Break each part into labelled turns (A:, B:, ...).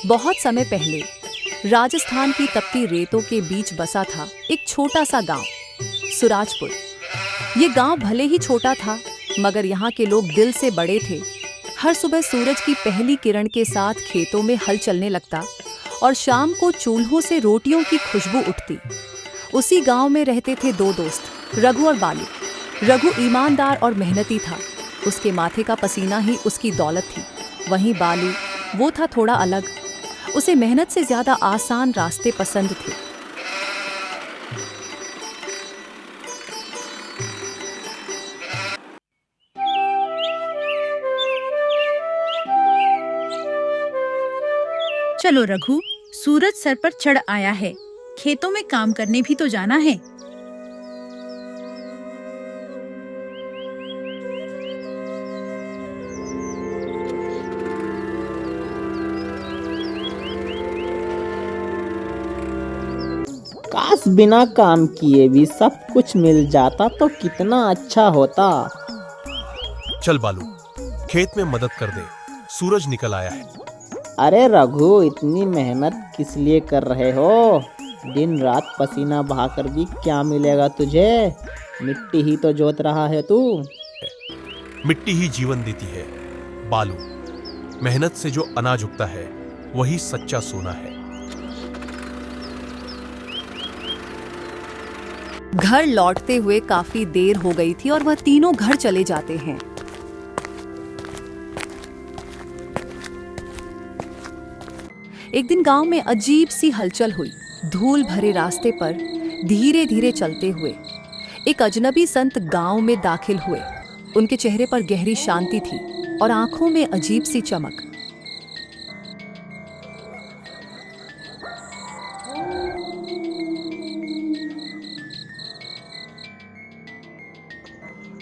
A: बहुत समय पहले राजस्थान की तपती रेतों के बीच बसा था एक छोटा सा गांव, सुराजपुर। ये गांव भले ही छोटा था, मगर यहाँ के लोग दिल से बड़े थे। हर सुबह सूरज की पहली किरण के साथ खेतों में हल चलने लगता और शाम को चूल्हों से रोटियों की खुशबू उठती। उसी गांव में रहते थे दो दोस्त, रघु और बालू। रघु ईमानदार और मेहनती था, उसके माथे का पसीना ही उसकी दौलत थी। वहीं बालू, वो था थोड़ा अलग, उसे मेहनत से ज्यादा आसान रास्ते पसंद थे।
B: चलो रघु, सूरज सर पर चढ़ आया है, खेतों में काम करने भी तो जाना है।
C: काश बिना काम किए भी सब कुछ मिल जाता तो कितना अच्छा होता।
D: चल बालू, खेत में मदद कर दे, सूरज निकल आया है।
C: अरे रघु, इतनी मेहनत किस लिए कर रहे हो? दिन रात पसीना बहाकर भी क्या मिलेगा तुझे? मिट्टी ही तो जोत रहा है तू।
D: मिट्टी ही जीवन देती है बालू। मेहनत से जो अनाज उगता है वही सच्चा सोना है।
A: घर लौटते हुए काफी देर हो गई थी और वह तीनों घर चले जाते हैं। एक दिन गांव में अजीब सी हलचल हुई। धूल भरे रास्ते पर धीरे धीरे चलते हुए एक अजनबी संत गांव में दाखिल हुए। उनके चेहरे पर गहरी शांति थी और आंखों में अजीब सी चमक।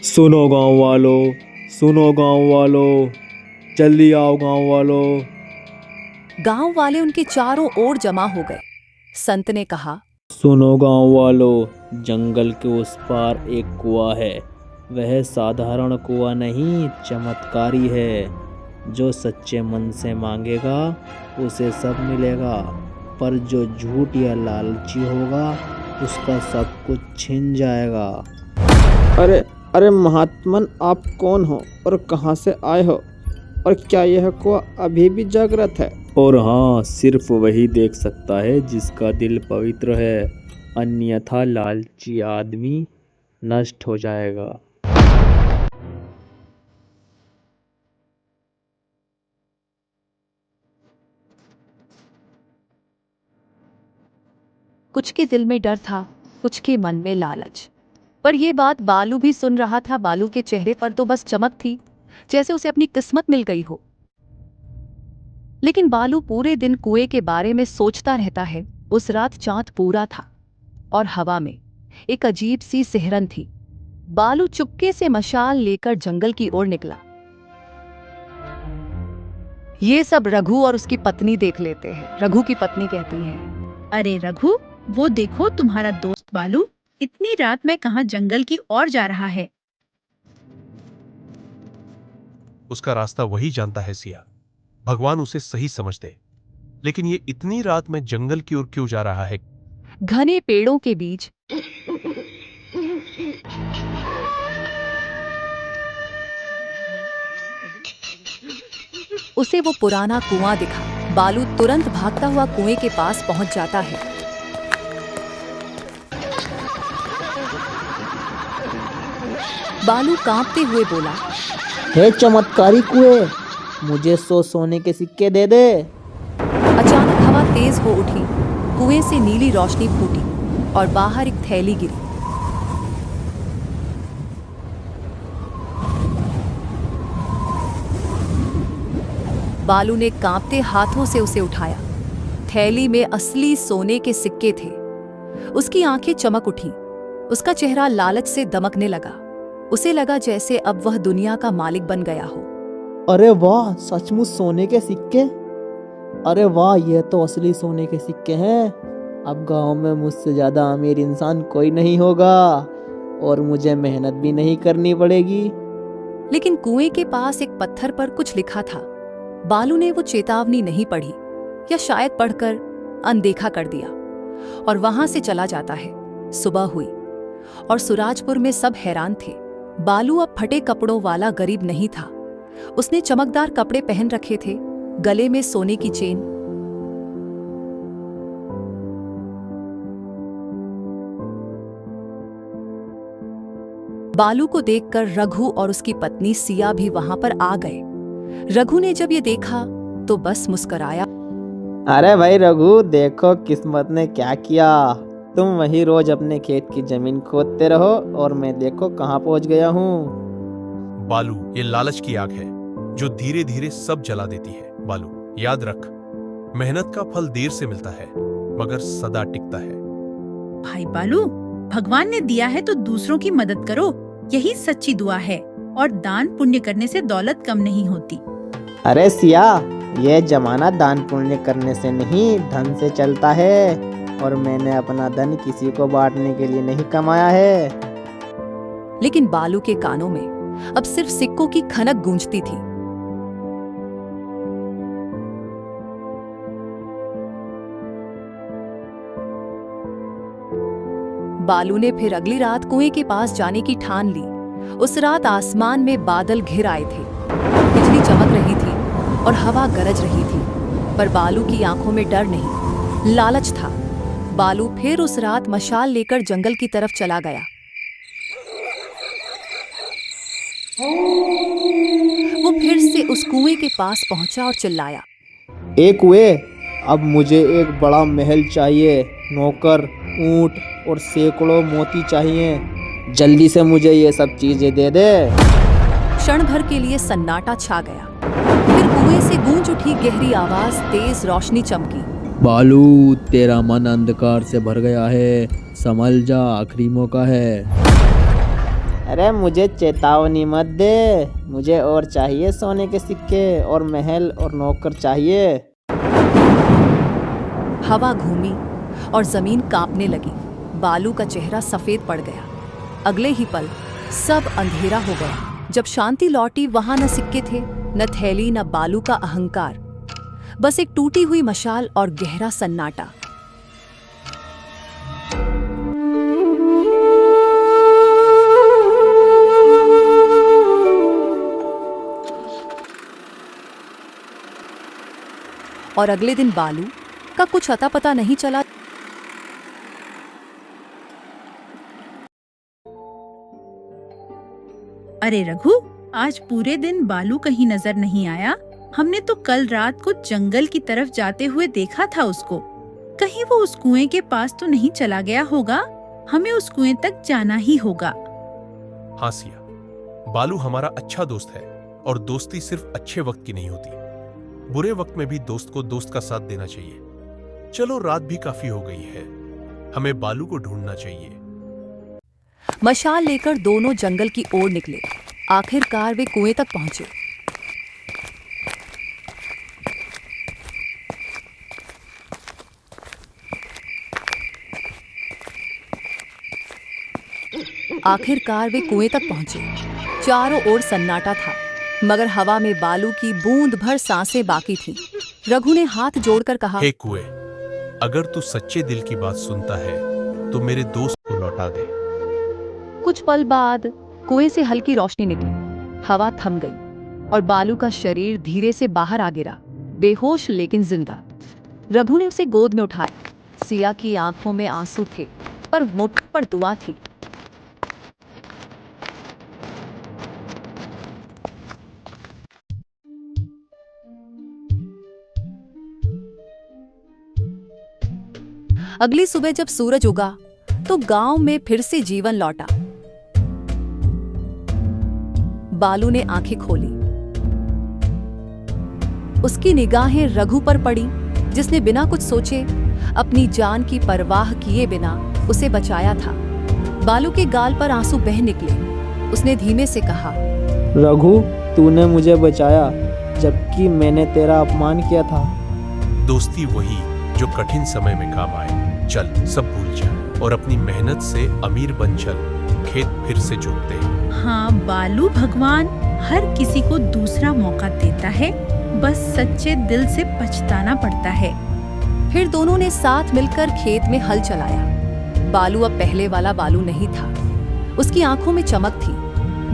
E: सुनो गांव वालों, सुनो गांव वालों, जल्दी आओ गांव वालों।
A: गांव वाले उनके चारों ओर जमा हो गए। संत ने कहा,
E: सुनो गांव वालों, जंगल के उस पार एक कुआं है। वह साधारण कुआं नहीं, चमत्कारी है। जो सच्चे मन से मांगेगा उसे सब मिलेगा, पर जो झूठ या लालची होगा उसका सब कुछ छिन जाएगा।
C: अरे अरे महात्मन, आप कौन हो और कहाँ से आए हो? और क्या यह कुआं अभी भी जागृत है?
E: और हाँ, सिर्फ वही देख सकता है जिसका दिल पवित्र है, अन्यथा लालची आदमी नष्ट हो जाएगा।
A: कुछ के दिल में डर था, कुछ के मन में लालच। पर यह बात बालू भी सुन रहा था। बालू के चेहरे पर तो बस चमक थी, जैसे उसे अपनी किस्मत मिल गई हो। लेकिन बालू पूरे दिन कुएं के बारे में सोचता रहता है। उस रात चांद पूरा था और हवा में एक अजीब सी सिहरन थी। बालू चुपके से मशाल लेकर जंगल की ओर निकला। ये सब रघु और उसकी पत्नी देख लेते हैं। रघु की पत्नी कहती है,
B: अरे रघु, वो देखो तुम्हारा दोस्त बालू इतनी रात में कहाँ जंगल की ओर जा रहा है।
D: उसका रास्ता वही जानता है सिया, भगवान उसे सही समझ दे। लेकिन ये इतनी रात में जंगल की ओर क्यों जा रहा है?
A: घने पेड़ों के बीच उसे वो पुराना कुआं दिखा। बालू तुरंत भागता हुआ कुएं के पास पहुंच जाता है। बालू कांपते हुए बोला,
C: हे चमत्कारी कुएं, मुझे 100 सोने के सिक्के दे दे।
A: अचानक हवा तेज हो उठी, कुएं से नीली रोशनी फूटी और बाहर एक थैली गिरी। बालू ने कांपते हाथों से उसे उठाया। थैली में असली सोने के सिक्के थे। उसकी आंखें चमक उठी, उसका चेहरा लालच से दमकने लगा। उसे लगा जैसे अब वह दुनिया का मालिक बन गया हो।
C: अरे वाह, सचमुच सोने के सिक्के! अरे वाह, यह तो असली सोने के सिक्के हैं। अब गांव में मुझसे ज्यादा अमीर इंसान कोई नहीं होगा और मुझे मेहनत भी नहीं करनी पड़ेगी।
A: लेकिन कुएं के पास एक पत्थर पर कुछ लिखा था। बालू ने वो चेतावनी नहीं पढ़ी। या शायद पढ़कर अनदेखा कर दिया और वहां से चला जाता है। सुबह हुई और सुराजपुर में सब हैरान थे। बालू अब फटे कपड़ों वाला गरीब नहीं था। उसने चमकदार कपड़े पहन रखे थे, गले में सोने की चेन। बालू को देखकर रघु और उसकी पत्नी सिया भी वहां पर आ गए। रघु ने जब ये देखा तो बस मुस्कुराया।
C: अरे भाई रघु, देखो किस्मत ने क्या किया। तुम वही रोज अपने खेत की जमीन खोदते रहो और मैं देखो कहाँ पहुंच गया हूँ।
D: बालू, ये लालच की आग है जो धीरे धीरे सब जला देती है। बालू, याद रख, मेहनत का फल देर से मिलता है मगर सदा टिकता है।
B: भाई बालू, भगवान ने दिया है तो दूसरों की मदद करो, यही सच्ची दुआ है। और दान पुण्य करने से दौलत कम नहीं होती।
C: अरे सिया, ये जमाना दान पुण्य करने से नहीं धन से चलता है, और मैंने अपना धन किसी को बांटने के लिए नहीं कमाया है।
A: लेकिन बालू के कानों में अब सिर्फ सिक्कों की खनक गूंजती थी। बालू ने फिर अगली रात कुएं के पास जाने की ठान ली। उस रात आसमान में बादल घिर आए थे, बिजली चमक रही थी और हवा गरज रही थी, पर बालू की आंखों में डर नहीं, लालच था। बालू फिर उस रात मशाल लेकर जंगल की तरफ चला गया। वो फिर से उस कुएं के पास पहुंचा और चिल्लाया,
C: एक कुएं, अब मुझे एक बड़ा महल चाहिए, नौकर, ऊंट और सैकड़ों मोती चाहिए। जल्दी से मुझे ये सब चीजें दे दे।
A: क्षण भर के लिए सन्नाटा छा गया। फिर कुएं से गूंज उठी गहरी आवाज, तेज रोशनी चमकी।
E: बालू, तेरा मन अंधकार से भर गया है, संभल जा, आखिरी मौका है।
C: अरे मुझे चेतावनी मत दे, मुझे और चाहिए सोने के सिक्के और महल और नौकर चाहिए।
A: हवा घूमी और जमीन कांपने लगी। बालू का चेहरा सफेद पड़ गया। अगले ही पल सब अंधेरा हो गया। जब शांति लौटी, वहां न सिक्के थे, न थैली, न बालू का अहंकार, बस एक टूटी हुई मशाल और गहरा सन्नाटा। और अगले दिन बालू का कुछ अता पता नहीं चला।
B: अरे रघु, आज पूरे दिन बालू कहीं नजर नहीं आया। हमने तो कल रात को जंगल की तरफ जाते हुए देखा था उसको। कहीं वो उस कुएं के पास तो नहीं चला गया होगा? हमें उस कुएं तक जाना ही होगा।
D: हाँ सिया, बालू हमारा अच्छा दोस्त है और दोस्ती सिर्फ अच्छे वक्त की नहीं होती, बुरे वक्त में भी दोस्त को दोस्त का साथ देना चाहिए। चलो, रात भी काफी हो गई है, हमें बालू को ढूंढना चाहिए।
A: मशाल लेकर दोनों जंगल की ओर निकले। आखिरकार वे कुएं तक पहुंचे। चारों ओर सन्नाटा था, मगर हवा में बालू की बूंद भर सांसें बाकी थीं। रघु ने हाथ जोड़कर कहा,
D: हे कुएं, अगर तू सच्चे दिल की बात सुनता है तो मेरे दोस्त को लौटा दे।
A: कुछ पल बाद कुएं से हल्की रोशनी निकली। हवा थम गई और बालू का शरीर धीरे से बाहर आ गिरा, बेहोश लेकिन जिंदा। रघु ने उसे गोद में उठाया। सिया की आंखों में आंसू थे, पर मुख पर दुआ थी। अगली सुबह जब सूरज उगा तो गांव में फिर से जीवन लौटा। बालू ने आंखें खोली। उसकी निगाहें रघु पर पड़ी, जिसने बिना कुछ सोचे, अपनी जान की परवाह किए बिना उसे बचाया था। बालू के गाल पर आंसू बह निकले। उसने धीमे से कहा,
C: रघु, तूने मुझे बचाया जबकि मैंने तेरा अपमान किया था।
D: दोस्ती वही जो कठिन समय में काम आए। चल, सब भूल जा और अपनी मेहनत से अमीर बन चल, खेत फिर से जोतते हैं।
B: हाँ बालू, भगवान हर किसी को दूसरा मौका देता है, बस सच्चे दिल से पछताना पड़ता है।
A: फिर दोनों ने साथ मिलकर खेत में हल चलाया। बालू अब पहले वाला बालू नहीं था। उसकी आंखों में चमक थी,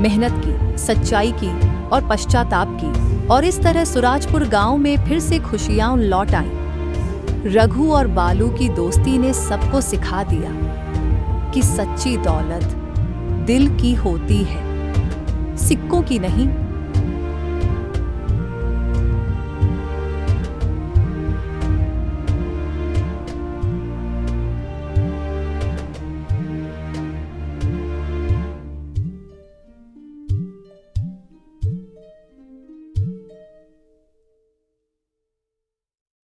A: मेहनत की, सच्चाई की और पश्चाताप की। और इस तरह सुराजपुर गांव में फिर से खुशियां लौट आईं। रघु और बालू की दोस्ती ने सबको सिखा दिया कि सच्ची दौलत दिल की होती है, सिक्कों की नहीं।